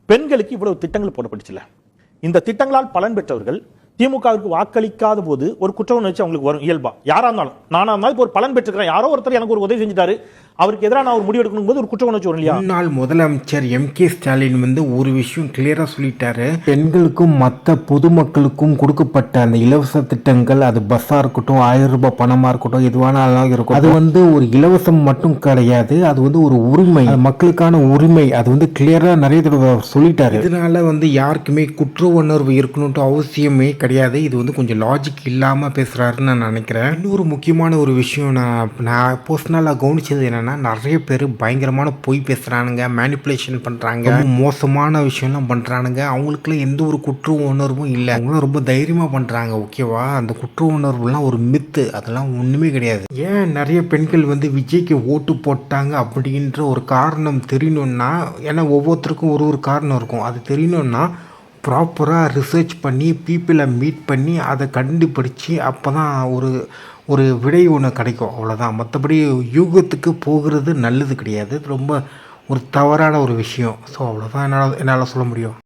பெண்களுக்கு இவ்வளவு திட்டங்கள் போடப்பட்டுச்சுல, இந்த திட்டங்களால் பலன் பெற்றவர்கள் திமுகவிற்கு வாக்களிக்காத போது ஒரு குற்ற உணர்ச்சி அவங்களுக்கு வரும் இயல்பா. யாரா இருந்தாலும், நானா இருந்தாலும் இப்போ ஒரு பலன் பெற்றுக்கிறேன், யாரோ ஒருத்தர் எனக்கு ஒரு உதவி செஞ்சுட்டாரு, அவருக்கு எதிராக நான் ஒரு முடிவு எடுக்கணும் போது ஒரு குற்ற உணர்ச்சி வரும் இல்லையா? முன்னாள் முதலமைச்சர் M.K. ஸ்டாலின் ஒரு விஷயம் கிளியரா சொல்லிட்டாரு. பெண்களுக்கும் மற்ற பொதுமக்களுக்கும் கொடுக்கப்பட்ட அந்த இலவச திட்டங்கள், அது பஸ்ஸா இருக்கட்டும், 1000 ரூபாய் பணமா இருக்கட்டும், எதுவானாலும் இருக்கும், அது ஒரு இலவசம் மட்டும் கிடையாது, அது ஒரு உரிமை, மக்களுக்கான உரிமை. அது கிளியரா நிறைய தடவை சொல்லிட்டாரு. இதனால யாருக்குமே குற்ற உணர்வு இருக்கணும்ட்டு அவசியமே கிடையாது. இது கொஞ்சம் லாஜிக் இல்லாம பேசுறாருன்னு நான் நினைக்கிறேன். இன்னொரு முக்கியமான ஒரு விஷயம் நான் பர்சனலாக கவனிச்சது என்னன்னா, நிறைய பேர் பயங்கரமான பொய் பேசுறானுங்க, மேனிப்புலேஷன் பண்றாங்க, மோசமான விஷயம்லாம் பண்றானுங்க. அவங்களுக்குலாம் எந்த ஒரு குற்ற உணர்வும் இல்லை, அவங்களாம் ரொம்ப தைரியமா பண்றாங்க. ஓகேவா? அந்த குற்ற உணர்வுலாம் ஒரு மித்து, அதெல்லாம் ஒண்ணுமே கிடையாது. ஏன் நிறைய பெண்கள் விஜய்க்கு ஓட்டு போட்டாங்க அப்படின்ற ஒரு காரணம் தெரியணும்னா, ஏன்னா ஒவ்வொருத்தருக்கும் ஒரு காரணம் இருக்கும். அது தெரியணும்னா ப்ராப்பராக ரிசர்ச் பண்ணி பீப்புளை மீட் பண்ணி அதை கண்டுபிடிச்சி அப்போ தான் ஒரு விடை ஒன்று கிடைக்கும். அவ்வளோதான். மற்றபடி யூகத்துக்கு போகிறது நல்லது கிடையாது. ரொம்ப ஒரு தவறான ஒரு விஷயம். ஸோ அவ்வளோதான் என்னால் சொல்ல முடியும்.